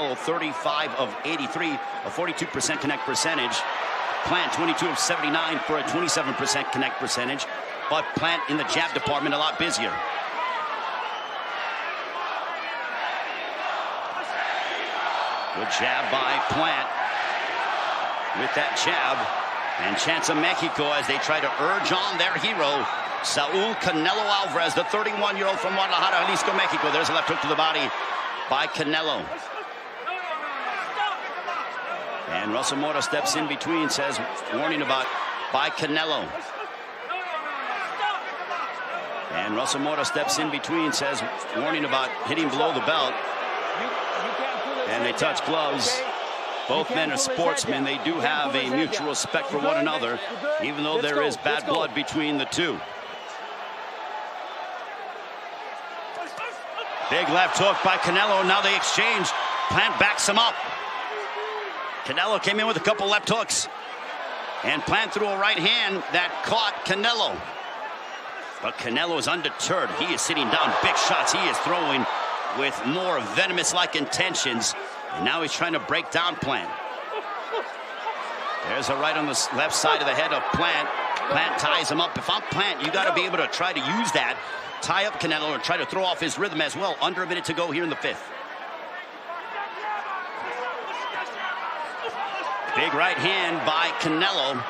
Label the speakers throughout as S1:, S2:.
S1: Canelo 35 of 83, a 42% connect percentage. Plant 22 of 79 for a 27% connect percentage. But Plant in the jab department a lot busier. Good jab by Plant with that jab. And chance of Mexico as they try to urge on their hero, Saul Canelo Alvarez, the 31-year-old from Guadalajara, Jalisco, Mexico. There's a left hook to the body by Canelo. And Russell Mora steps in between, says, warning about by Canelo. And Russell Mora steps in between, says, warning about hitting below the belt. And they touch gloves. Both men are sportsmen. They do have a mutual respect for one another, even though there is bad blood between the two. Big left hook by Canelo. Now they exchange. Plant backs him up. Canelo came in with a couple left hooks. And Plant threw a right hand that caught Canelo. But Canelo is undeterred. He is sitting down. Big shots he is throwing with more venomous-like intentions. And now he's trying to break down Plant. There's a right on the left side of the head of Plant. Plant ties him up. If I'm Plant, you got to be able to try to use that, tie up Canelo, and try to throw off his rhythm as well. Under a minute to go here in the fifth. Big right hand by Canelo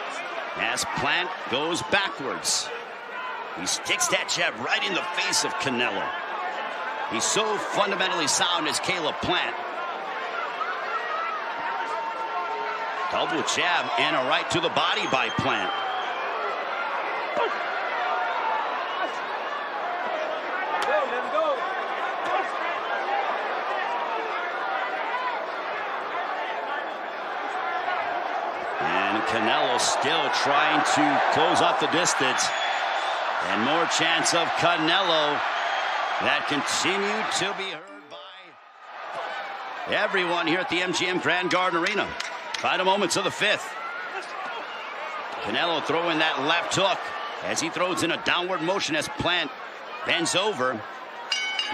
S1: as Plant goes backwards. He sticks that jab right in the face of Canelo. He's so fundamentally sound as Caleb Plant. Double jab and a right to the body by Plant. And Canelo still trying to close off the distance. And more chance of Canelo that continue to be heard by everyone here at the MGM Grand Garden Arena. Final moments of the fifth. Canelo throwing that left hook as he throws in a downward motion as Plant bends over.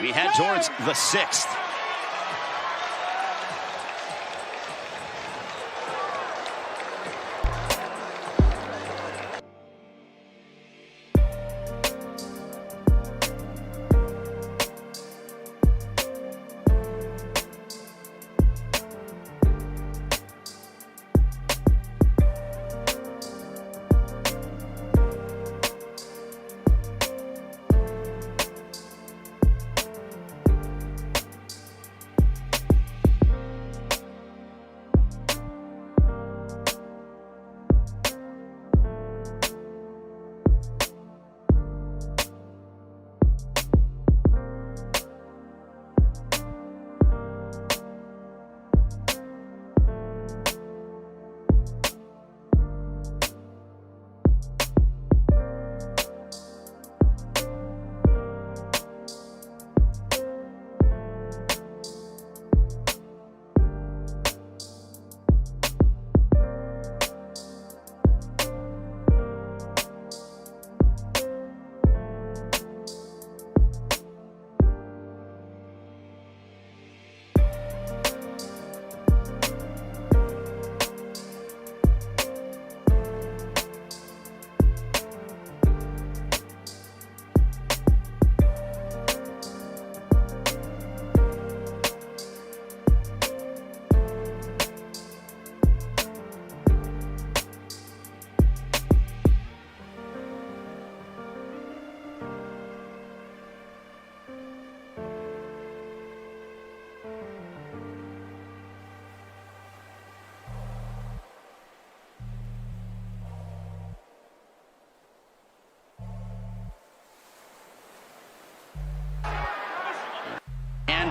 S1: We head towards the sixth.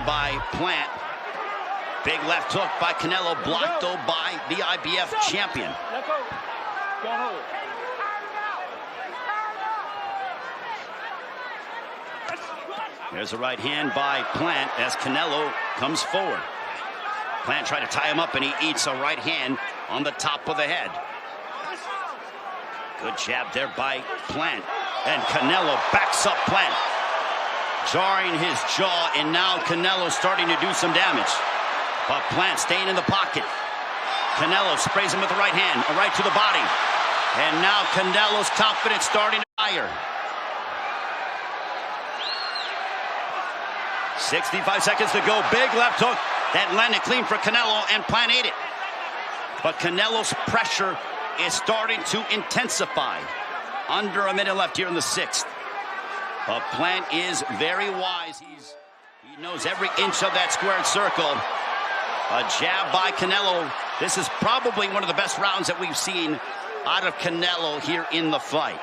S1: By Plant. Big left hook by Canelo, blocked though by the IBF champion. There's a right hand by Plant as Canelo comes forward. Plant tried to tie him up and he eats a right hand on the top of the head. Good jab there by Plant. And Canelo backs up Plant, jarring his jaw, and now Canelo starting to do some damage. But Plant staying in the pocket. Canelo sprays him with the right hand, a right to the body. And now Canelo's confidence starting to fire. 65 seconds to go. Big left hook that landed clean for Canelo, and Plant ate it. But Canelo's pressure is starting to intensify. Under a minute left here in the 6th. But Plant is very wise. He knows every inch of that squared circle. A jab by Canelo. This is probably one of the best rounds that we've seen out of Canelo here in the fight.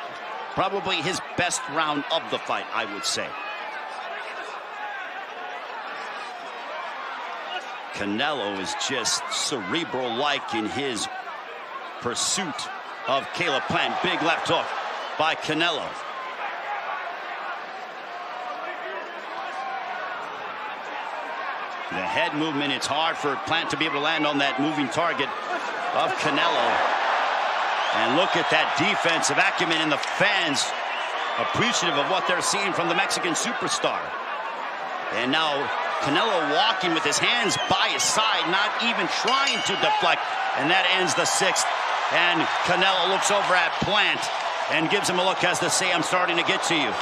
S1: Probably his best round of the fight, I would say. Canelo is just cerebral-like in his pursuit of Caleb Plant. Big left hook by Canelo. The head movement, it's hard for Plant to be able to land on that moving target of Canelo. And look at that defensive acumen, and the fans appreciative of what they're seeing from the Mexican superstar. And now Canelo walking with his hands by his side, not even trying to deflect. And that ends the 6th. And Canelo looks over at Plant and gives him a look as to say, I'm starting to get to you.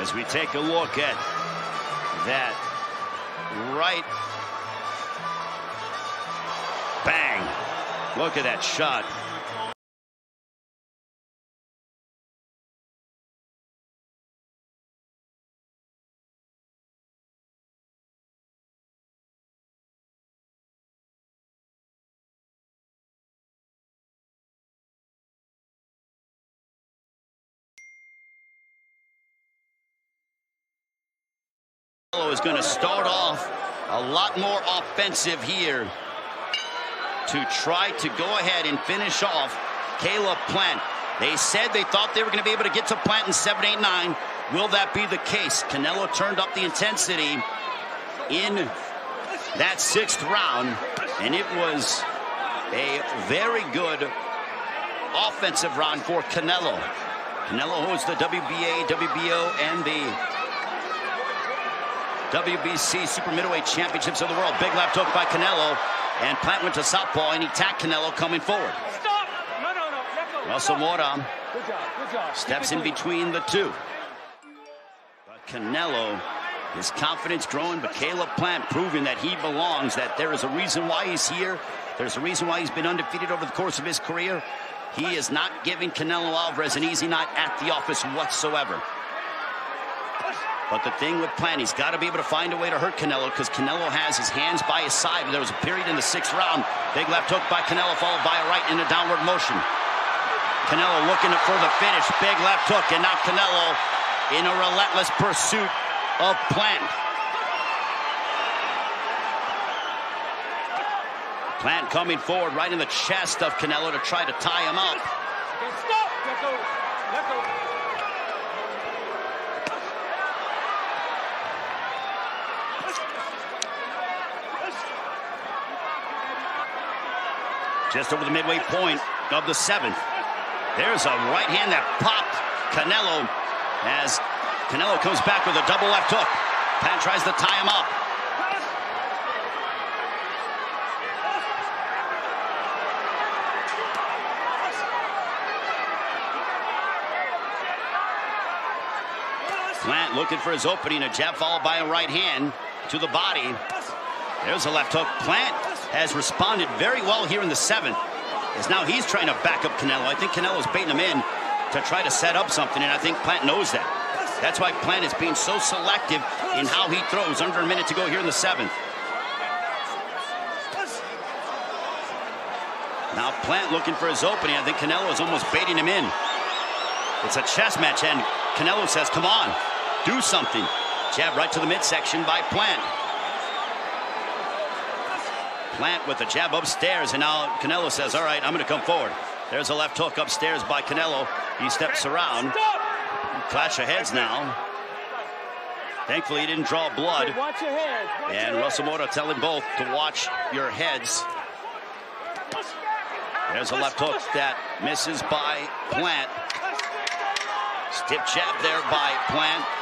S1: As we take a look at that right, bang, look at that shot. Is going to start off a lot more offensive here to try to go ahead and finish off Caleb Plant. They said they thought they were going to be able to get to Plant in 7, 8, 9. Will that be the case? Canelo turned up the intensity in that 6th round, and it was a very good offensive round for Canelo. Canelo holds the WBA, WBO, and the WBC super middleweight championships of the world. Big left hook by Canelo, and Plant went to southpaw, and he tacked Canelo coming forward.
S2: Stop! No.
S1: Russell Mora
S2: Good job.
S1: steps in between the two. But Canelo, his confidence growing, but Caleb Plant proving that he belongs, that there is a reason why he's here. There's a reason why he's been undefeated over the course of his career. He is not giving Canelo Alvarez an easy night at the office whatsoever. But the thing with Plant, he's got to be able to find a way to hurt Canelo, because Canelo has his hands by his side. There was a period in the 6th round. Big left hook by Canelo, followed by a right in a downward motion. Canelo looking for the finish. Big left hook, and now Canelo in a relentless pursuit of Plant. Plant coming forward right in the chest of Canelo to try to tie him up.
S2: Stop! Let go.
S1: Just over the midway point of the 7th. There's a right hand that popped Canelo as Canelo comes back with a double left hook. Plant tries to tie him up. Plant looking for his opening, a jab followed by a right hand to the body. There's a left hook. Plant has responded very well here in the 7th, as now he's trying to back up Canelo. I think Canelo's baiting him in to try to set up something, and I think Plant knows that. That's why Plant is being so selective in how he throws. Under a minute to go here in the 7th. Now Plant looking for his opening. I think Canelo is almost baiting him in. It's a chess match, and Canelo says, come on, do something. Jab right to the midsection by Plant. Plant with the jab upstairs, and now Canelo says, all right, I'm going to come forward. There's a left hook upstairs by Canelo. He steps around. Clash of heads now. Thankfully, he didn't draw blood.
S2: Hey, watch your head. Watch
S1: And
S2: your
S1: Russell
S2: head.
S1: Mota telling both to watch your heads. There's a left hook that misses by Plant. Stiff jab there by Plant.